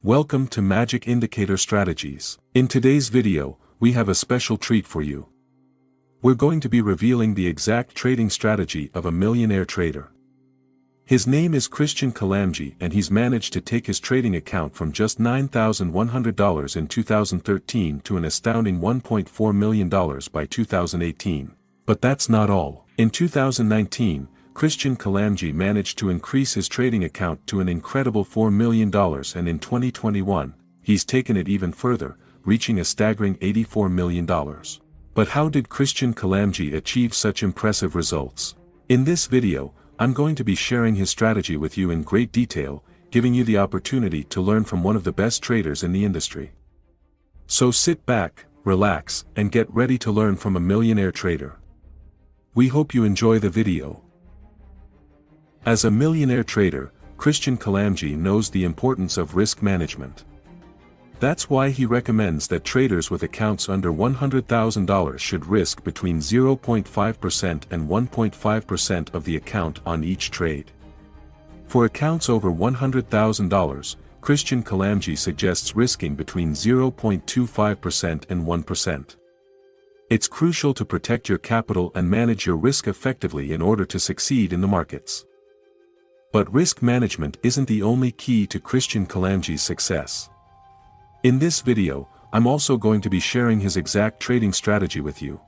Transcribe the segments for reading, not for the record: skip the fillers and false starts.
Welcome to Magic Indicator Strategies. In today's video, we have a special treat for you. We're going to be revealing the exact trading strategy of a millionaire trader. His name is Kristjan Kullamägi and he's managed to take his trading account from just $9,100 in 2013 to an astounding $1.4 million by 2018. But that's not all. In 2019, Kristjan Kullamägi managed to increase his trading account to an incredible $4 million, and in 2021, he's taken it even further, reaching a staggering $84 million. But how did Kristjan Kullamägi achieve such impressive results? In this video, I'm going to be sharing his strategy with you in great detail, giving you the opportunity to learn from one of the best traders in the industry. So sit back, relax, and get ready to learn from a millionaire trader. We hope you enjoy the video. As a millionaire trader, Kristjan Kullamägi knows the importance of risk management. That's why he recommends that traders with accounts under $100,000 should risk between 0.5% and 1.5% of the account on each trade. For accounts over $100,000, Kristjan Kullamägi suggests risking between 0.25% and 1%. It's crucial to protect your capital and manage your risk effectively in order to succeed in the markets. But risk management isn't the only key to Kristjan Kullamägi's success. In this video, I'm also going to be sharing his exact trading strategy with you.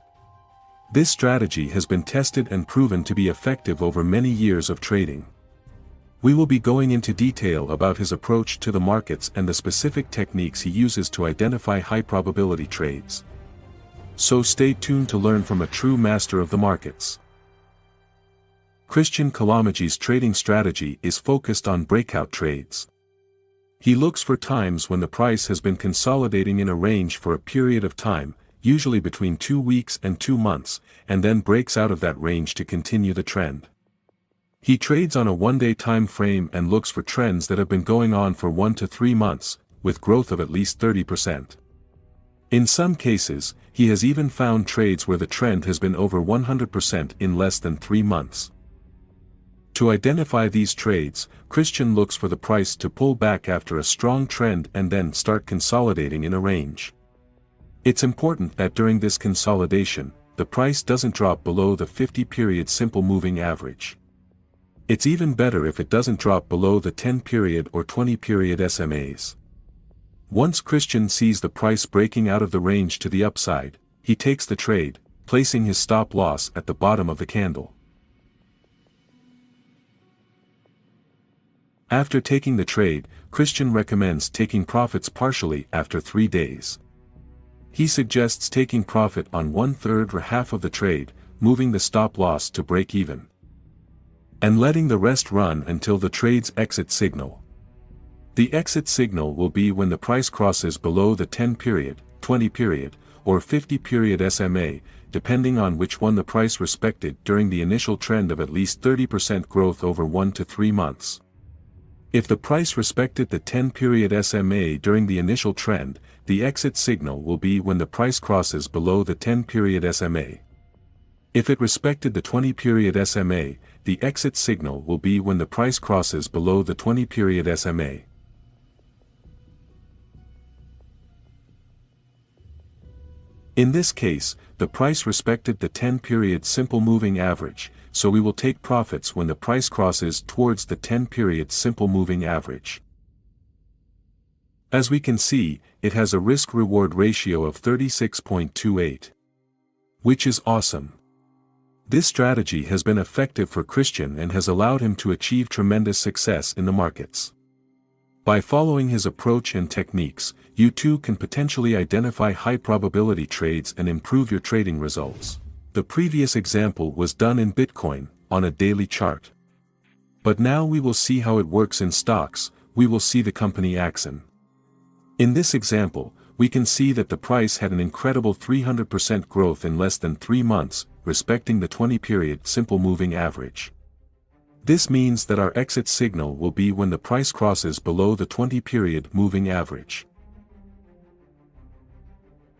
This strategy has been tested and proven to be effective over many years of trading. We will be going into detail about his approach to the markets and the specific techniques he uses to identify high-probability trades. So stay tuned to learn from a true master of the markets. Kristjan Kullamägi's trading strategy is focused on breakout trades. He looks for times when the price has been consolidating in a range for a period of time, usually between 2 weeks and 2 months, and then breaks out of that range to continue the trend. He trades on a one-day time frame and looks for trends that have been going on for 1 to 3 months, with growth of at least 30%. In some cases, he has even found trades where the trend has been over 100% in less than 3 months. To identify these trades, Kristjan looks for the price to pull back after a strong trend and then start consolidating in a range. It's important that during this consolidation, the price doesn't drop below the 50-period simple moving average. It's even better if it doesn't drop below the 10-period or 20-period SMAs. Once Kristjan sees the price breaking out of the range to the upside, he takes the trade, placing his stop loss at the bottom of the candle. After taking the trade, Kristjan recommends taking profits partially after 3 days. He suggests taking profit on 1/3 or half of the trade, moving the stop loss to break even, and letting the rest run until the trade's exit signal. The exit signal will be when the price crosses below the 10-period, 20-period, or 50-period SMA, depending on which one the price respected during the initial trend of at least 30% growth over 1 to 3 months. If the price respected the 10-period SMA during the initial trend, the exit signal will be when the price crosses below the 10-period SMA. If it respected the 20-period SMA, the exit signal will be when the price crosses below the 20-period SMA. In this case, the price respected the 10-period simple moving average, so we will take profits when the price crosses towards the 10-period simple moving average. As we can see, it has a risk-reward ratio of 36.28. Which is awesome. This strategy has been effective for Kristjan and has allowed him to achieve tremendous success in the markets. By following his approach and techniques, you too can potentially identify high-probability trades and improve your trading results. The previous example was done in Bitcoin, on a daily chart. But now we will see how it works in stocks. We will see the company Axon. In this example, we can see that the price had an incredible 300% growth in less than 3 months, respecting the 20-period simple moving average. This means that our exit signal will be when the price crosses below the 20-period moving average.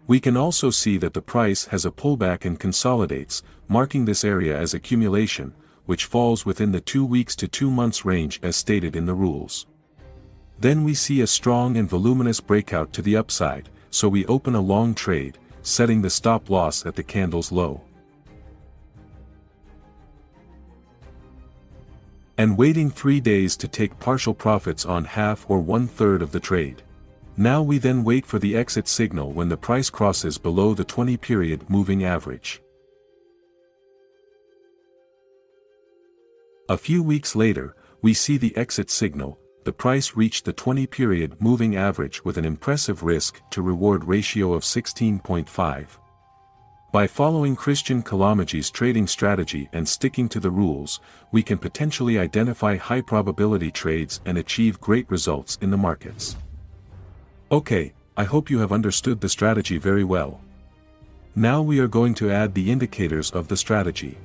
We can also see that the price has a pullback and consolidates, marking this area as accumulation, which falls within the 2 weeks to 2 months range as stated in the rules. Then we see a strong and voluminous breakout to the upside, so we open a long trade, setting the stop loss at the candle's low. And waiting 3 days to take partial profits on half or 1/3 of the trade. Now we then wait for the exit signal when the price crosses below the 20-period moving average. A few weeks later, we see the exit signal. The price reached the 20-period moving average with an impressive risk to reward ratio of 16.5. By following Kristjan Kullamägi's trading strategy and sticking to the rules, we can potentially identify high-probability trades and achieve great results in the markets. Okay, I hope you have understood the strategy very well. Now we are going to add the indicators of the strategy.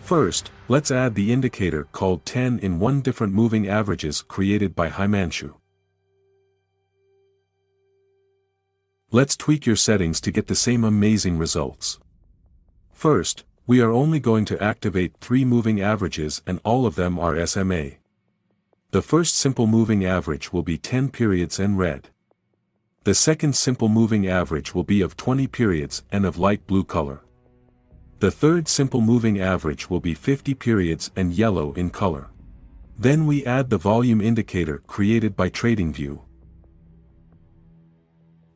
First, let's add the indicator called 10 in 1 different moving averages created by Himanshu. Let's tweak your settings to get the same amazing results. First, we are only going to activate 3 moving averages and all of them are SMA. The first simple moving average will be 10 periods and red. The second simple moving average will be of 20 periods and of light blue color. The third simple moving average will be 50 periods and yellow in color. Then we add the volume indicator created by TradingView.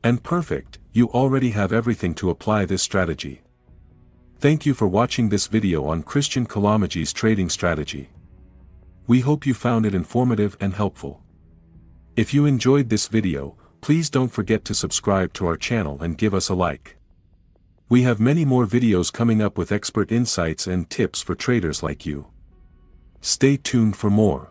And perfect, you already have everything to apply this strategy. Thank you for watching this video on Kristjan Kullamägi's trading strategy. We hope you found it informative and helpful. If you enjoyed this video, please don't forget to subscribe to our channel and give us a like. We have many more videos coming up with expert insights and tips for traders like you. Stay tuned for more.